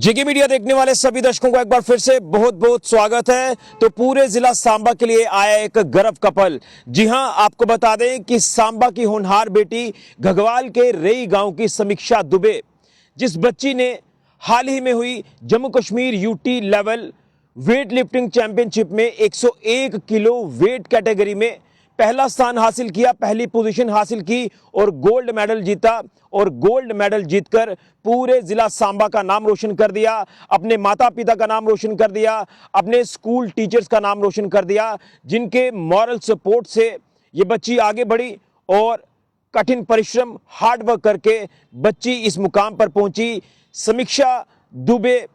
जेके media देखने वाले सभी दर्शकों को एक बार फिर से बहुत बहुत स्वागत है। तो पूरे जिला सांबा के लिए आया एक गर्व का पल। जी हां, आपको बता दें कि सांबा की होनहार बेटी घगवाल के रेई गांव की समीक्षा दुबे, जिस बच्ची ने हाल ही में हुई Jammu Kashmir UT level weight lifting championship में 101 किलो वेट कैटेगरी में पहला स्थान हासिल किया, पहली पोजीशन हासिल की और गोल्ड मेडल जीता। और गोल्ड मेडल जीतकर पूरे जिला सांबा का नाम रोशन कर दिया, अपने माता पिता का नाम रोशन कर दिया, अपने स्कूल टीचर्स का नाम रोशन कर दिया, जिनके मॉरल सपोर्ट से ये बच्ची आगे बढ़ी और कठिन परिश्रम हार्ड वर्क करके बच्ची इस मुकाम पर पहुंची। समीक्षा दुबे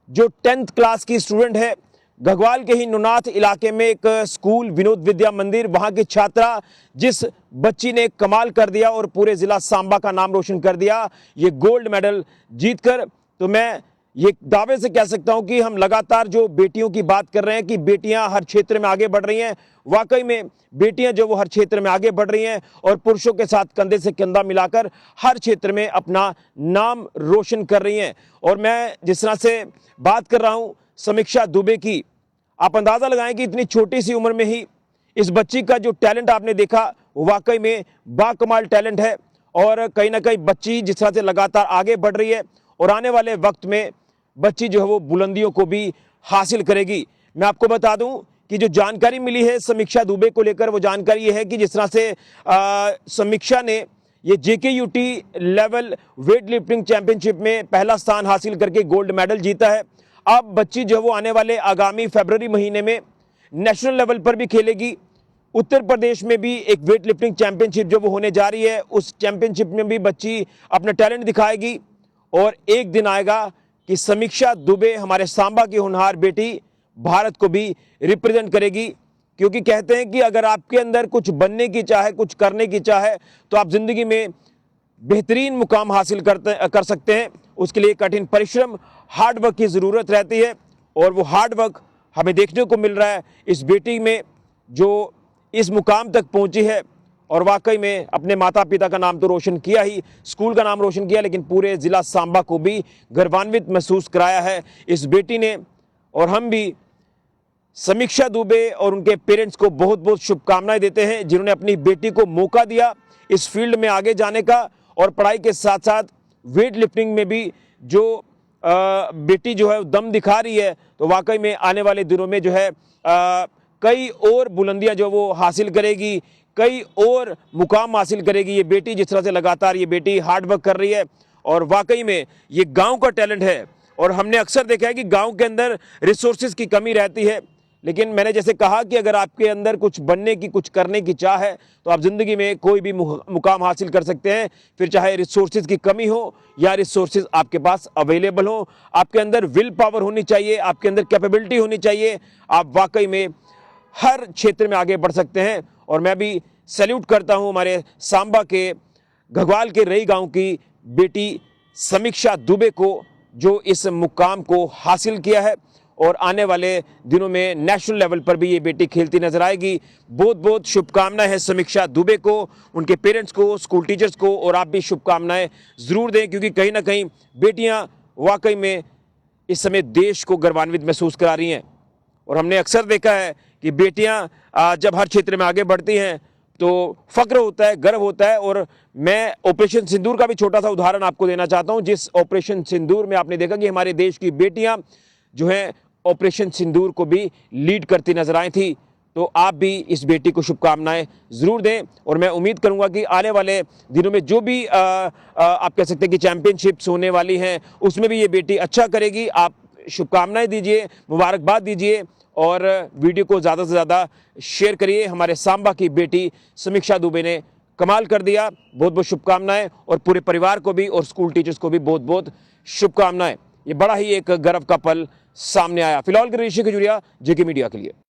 जो 10th क्लास की स्टूडेंट है, घगवाल के ही नुनाथ इलाके में एक स्कूल विनोद विद्या मंदिर, वहां की छात्रा, जिस बच्ची ने कमाल कर दिया और पूरे जिला सांबा का नाम रोशन कर दिया ये गोल्ड मेडल जीतकर। तो मैं ये दावे से कह सकता हूं कि हम लगातार जो बेटियों की बात कर रहे हैं कि बेटियां हर क्षेत्र में आगे बढ़ रही हैं, वाकई में बेटियां जो वो हर क्षेत्र में आगे बढ़ रही हैं और पुरुषों के साथ कंधे से कंधा मिलाकर हर क्षेत्र में अपना नाम रोशन कर रही हैं। और मैं जिस तरह से बात कर रहा हूं समीक्षा दुबे की, आप अंदाजा लगाएं कि इतनी छोटी सी उम्र में ही इस बच्ची का जो टैलेंट आपने देखा वाकई में बाकमाल टैलेंट है। और कहीं ना कहीं बच्ची जिस तरह से लगातार आगे बढ़ रही है और आने वाले वक्त में बच्ची जो है वो बुलंदियों को भी हासिल करेगी। मैं आपको बता दूं कि जो जानकारी मिली है समीक्षा दुबे को लेकर, वो जानकारी ये है कि जिस तरह से समीक्षा ने ये जेकेयूटी लेवल वेट लिफ्टिंग चैंपियनशिप में पहला स्थान हासिल करके गोल्ड मेडल जीता है। अब बच्ची जो वो आने वाले आगामी फरवरी महीने में नेशनल लेवल पर भी खेलेगी। उत्तर प्रदेश में भी एक वेट लिफ्टिंग चैंपियनशिप जो वो होने जा रही है, उस चैंपियनशिप में भी बच्ची अपना टैलेंट दिखाएगी। और एक दिन आएगा कि समीक्षा दुबे, हमारे सांबा की होनहार बेटी, भारत को भी रिप्रेजेंट करेगी। क्योंकि कहते हैं कि अगर आपके अंदर कुछ बनने की चाह है, कुछ करने की चाह है, तो आप जिंदगी में बेहतरीन मुकाम हासिल कर सकते हैं। उसके लिए कठिन परिश्रम, हार्ड वर्क की ज़रूरत रहती है और वो हार्ड वर्क हमें देखने को मिल रहा है इस बेटी में जो इस मुकाम तक पहुंची है। और वाकई में अपने माता पिता का नाम तो रोशन किया ही, स्कूल का नाम रोशन किया, लेकिन पूरे ज़िला सांबा को भी गर्वान्वित महसूस कराया है इस बेटी ने। और हम भी समीक्षा दुबे और उनके पेरेंट्स को बहुत बहुत शुभकामनाएं देते हैं, जिन्होंने अपनी बेटी को मौका दिया इस फील्ड में आगे जाने का। और पढ़ाई के साथ साथ वेट लिफ्टिंग में भी जो बेटी जो है दम दिखा रही है, तो वाकई में आने वाले दिनों में जो है कई और बुलंदियां जो वो हासिल करेगी, कई और मुकाम हासिल करेगी ये बेटी। जिस तरह से लगातार ये बेटी हार्ड वर्क कर रही है और वाकई में ये गांव का टैलेंट है। और हमने अक्सर देखा है कि गांव के अंदर रिसोर्सेज की कमी रहती है, लेकिन मैंने जैसे कहा कि अगर आपके अंदर कुछ बनने की, कुछ करने की चाह है, तो आप ज़िंदगी में कोई भी मुकाम हासिल कर सकते हैं। फिर चाहे रिसोर्सेज की कमी हो या रिसोर्सेज आपके पास अवेलेबल हो, आपके अंदर विल पावर होनी चाहिए, आपके अंदर कैपेबिलिटी होनी चाहिए, आप वाकई में हर क्षेत्र में आगे बढ़ सकते हैं। और मैं भी सैल्यूट करता हूं हमारे सांबा के घगवाल के रेई गांव की बेटी समीक्षा दुबे को, जो इस मुकाम को हासिल किया है। और आने वाले दिनों में नेशनल लेवल पर भी ये बेटी खेलती नजर आएगी। बहुत बहुत शुभकामनाएं हैं समीक्षा दुबे को, उनके पेरेंट्स को, स्कूल टीचर्स को। और आप भी शुभकामनाएं ज़रूर दें, क्योंकि कहीं ना कहीं बेटियां वाकई में इस समय देश को गर्वान्वित महसूस करा रही हैं। और हमने अक्सर देखा है कि बेटियां जब हर क्षेत्र में आगे बढ़ती हैं तो फक्र होता है, गर्व होता है। और मैं ऑपरेशन सिंदूर का भी छोटा सा उदाहरण आपको देना चाहता हूं, जिस ऑपरेशन सिंदूर में आपने देखा कि हमारे देश की बेटियां जो हैं ऑपरेशन सिंदूर को भी लीड करती नजर आई थी। तो आप भी इस बेटी को शुभकामनाएं ज़रूर दें। और मैं उम्मीद करूंगा कि आने वाले दिनों में जो भी आप कह सकते हैं कि चैंपियनशिप्स होने वाली हैं, उसमें भी ये बेटी अच्छा करेगी। आप शुभकामनाएं दीजिए, मुबारकबाद दीजिए और वीडियो को ज़्यादा से ज़्यादा शेयर करिए। हमारे सांबा की बेटी समीक्षा दुबे ने कमाल कर दिया, बहुत बहुत शुभकामनाएं। और पूरे परिवार को भी और स्कूल टीचर्स को भी बहुत बहुत शुभकामनाएं। ये बड़ा ही एक गर्व का पल सामने आया। फिलहाल ऋषि खजूरिया, जेके मीडिया के लिए।